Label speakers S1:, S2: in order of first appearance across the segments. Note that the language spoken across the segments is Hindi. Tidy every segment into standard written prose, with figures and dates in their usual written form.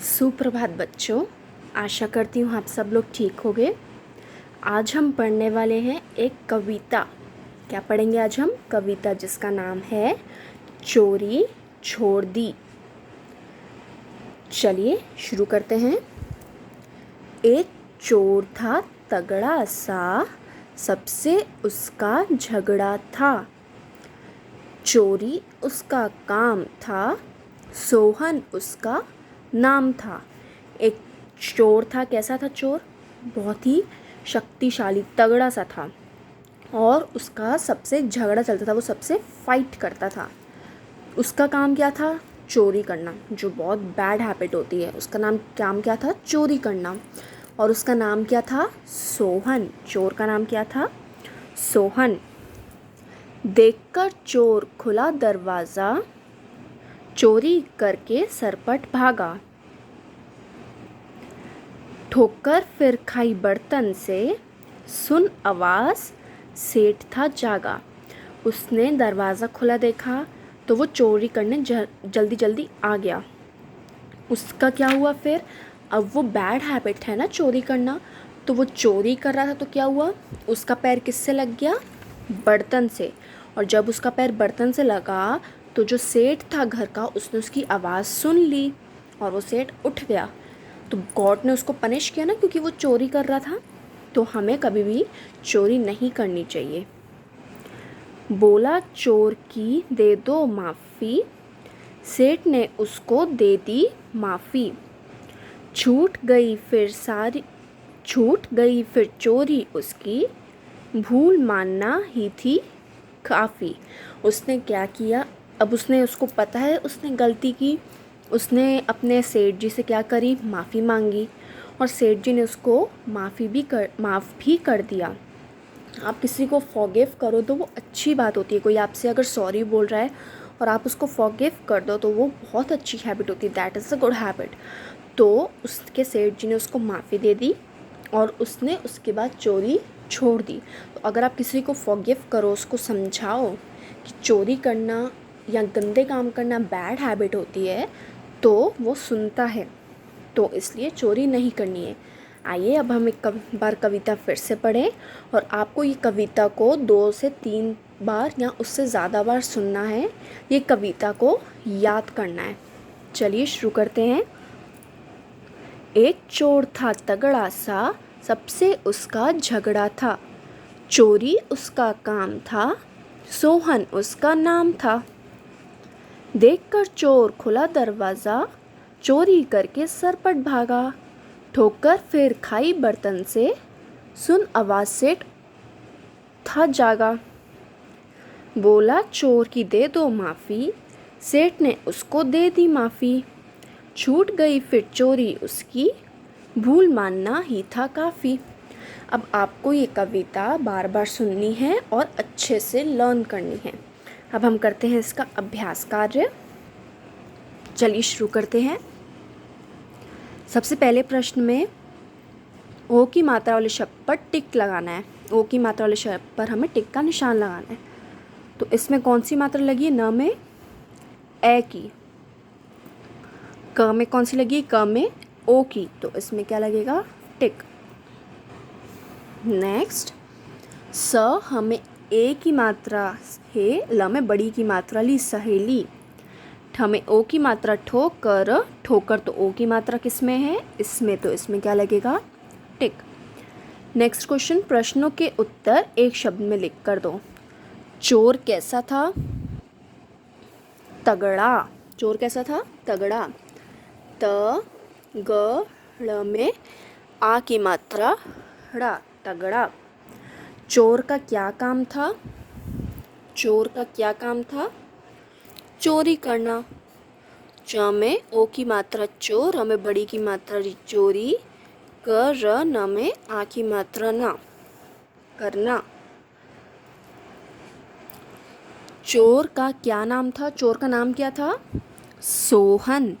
S1: सुप्रभात बच्चों, आशा करती हूँ आप सब लोग ठीक होंगे। आज हम पढ़ने वाले हैं एक कविता। क्या पढ़ेंगे आज हम? कविता जिसका नाम है चोरी छोड़ दी। चलिए शुरू करते हैं। एक चोर था तगड़ा सा, सबसे उसका झगड़ा था। चोरी उसका काम था, सोहन उसका नाम था। एक चोर था। कैसा था चोर? बहुत ही शक्तिशाली, तगड़ा सा था और उसका सबसे झगड़ा चलता था, वो सबसे फाइट करता था। उसका काम क्या था? चोरी करना, जो बहुत बैड हैबिट होती है। उसका काम क्या था? चोरी करना। और उसका नाम क्या था? सोहन। चोर का नाम क्या था? सोहन। देखकर चोर खुला दरवाज़ा, चोरी करके सरपट भागा। ठोकर फिर खाई बर्तन से, सुन आवाज़ सेठ था जागा। उसने दरवाज़ा खुला देखा तो वो चोरी करने जल्दी जल्दी आ गया। उसका क्या हुआ फिर? अब वो बैड हैबिट है ना चोरी करना, तो वो चोरी कर रहा था तो क्या हुआ? उसका पैर किससे लग गया? बर्तन से। और जब उसका पैर बर्तन से लगा तो जो सेठ था घर का, उसने उसकी आवाज़ सुन ली और वो सेठ उठ गया। तो गॉड ने उसको पनिश किया ना, क्योंकि वो चोरी कर रहा था। तो हमें कभी भी चोरी नहीं करनी चाहिए। बोला चोर की दे दो माफ़ी, सेठ ने उसको दे दी माफ़ी। छूट गई फिर चोरी उसकी, भूल मानना ही थी काफ़ी। उसने क्या किया? अब उसको पता है उसने गलती की। उसने अपने सेठ जी से क्या करी? माफ़ी मांगी। और सेठ जी ने उसको माफ़ भी कर दिया। आप किसी को फॉरगिव करो तो वो अच्छी बात होती है। कोई आपसे अगर सॉरी बोल रहा है और आप उसको फॉरगिव कर दो तो वो बहुत अच्छी हैबिट होती है। That is a good habit. तो उसके सेठ जी ने उसको माफ़ी दे दी और उसने उसके बाद चोरी छोड़ दी। तो अगर आप किसी को फॉरगिव करो, उसको समझाओ कि चोरी करना या गंदे काम करना बैड हैबिट होती है, तो वो सुनता है। तो इसलिए चोरी नहीं करनी है। आइए अब हम एक बार कविता फिर से पढ़ें और आपको ये कविता को 2 से 3 बार या उससे ज़्यादा बार सुनना है। ये कविता को याद करना है। चलिए शुरू करते हैं। एक चोर था तगड़ा सा, सबसे उसका झगड़ा था। चोरी उसका काम था, सोहन उसका नाम था। देखकर चोर खुला दरवाज़ा, चोरी करके सरपट भागा। ठोकर फिर खाई बर्तन से, सुन आवाज़ सेठ था जागा। बोला चोर की दे दो माफ़ी, सेठ ने उसको दे दी माफ़ी। छूट गई फिर चोरी उसकी, भूल मानना ही था काफ़ी। अब आपको ये कविता बार बार सुननी है और अच्छे से लर्न करनी है। अब हम करते हैं इसका अभ्यास कार्य। चलिए शुरू करते हैं। सबसे पहले प्रश्न में ओ की मात्रा वाले शब्द पर टिक लगाना है। ओ की मात्रा वाले शब्द पर हमें टिक का निशान लगाना है। तो इसमें कौन सी मात्रा लगी है? न में ए की। क में कौन सी लगी? क में ओ की। तो इसमें क्या लगेगा? टिक। नेक्स्ट, स हमें ए की मात्रा है, ल में बड़ी की मात्रा ली सहेली। हमें ओ की मात्रा ठोकर, ठोकर तो ओ की मात्रा किस में है? इसमें। तो इसमें क्या लगेगा? टिक। नेक्स्ट क्वेश्चन, प्रश्नों के उत्तर एक शब्द में लिख कर दो। चोर कैसा था? तगड़ा। चोर कैसा था? तगड़ा। त ग ड़ में आ की मात्रा ड़ा, तगड़ा। चोर का क्या काम था? चोर का क्या काम था? चोरी करना। च में ओ की मात्रा चो, र में बड़ी की मात्रा री चोरी, क र न में आ की मात्रा ना, करना। चोर का क्या नाम था? चोर का नाम क्या था? सोहन।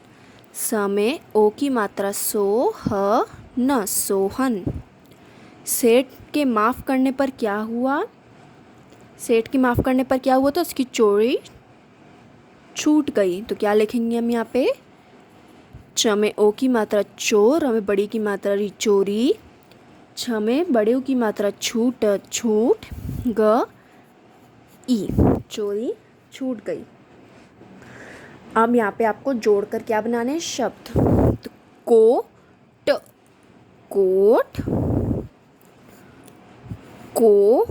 S1: स में ओ की मात्रा सो, ह न, सोहन। सेठ के माफ़ करने पर क्या हुआ? सेठ की माफ़ करने पर क्या हुआ? तो उसकी चोरी छूट गई। तो क्या लिखेंगे हम यहाँ पे? च च में ओ की मात्रा चो, र में बड़ी की मात्रा री चोरी, छ में बड़े की मात्रा छूट छूट, ग ई चोरी छूट गई। अब यहाँ पे आपको जोड़कर क्या बनाने हैं शब्द। तो कोट कोट, को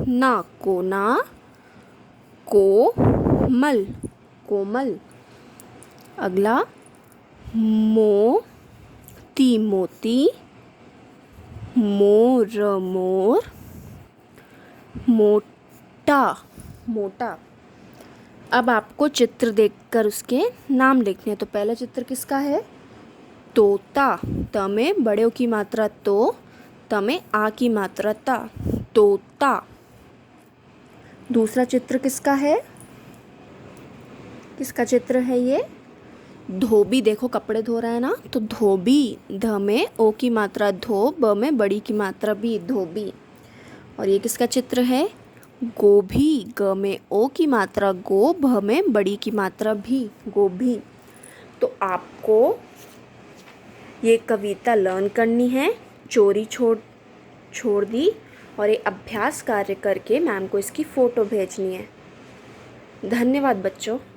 S1: ना कोना, कोमल कोमल। अगला मोती मोती, मोर मोर, मोटा मोटा। अब आपको चित्र देखकर उसके नाम लिखने हैं। तो पहला चित्र किसका है, तोता, त में बड़े की मात्रा तो, त में आ की मात्रा ता, तोता। दूसरा चित्र किसका है, किसका चित्र है ये, धोबी। देखो कपड़े धो रहा है ना, तो धोबी, ध में ओ की मात्रा धो, ब में बड़ी की मात्रा भी, धोबी। और ये किसका चित्र है, गोभी, ग में ओ की मात्रा गो, भ में बड़ी की मात्रा भी, गोभी। तो आपको ये कविता लर्न करनी है, चोरी छोड़ दी, और ये अभ्यास कार्य करके मैम को इसकी फ़ोटो भेजनी है। धन्यवाद बच्चों।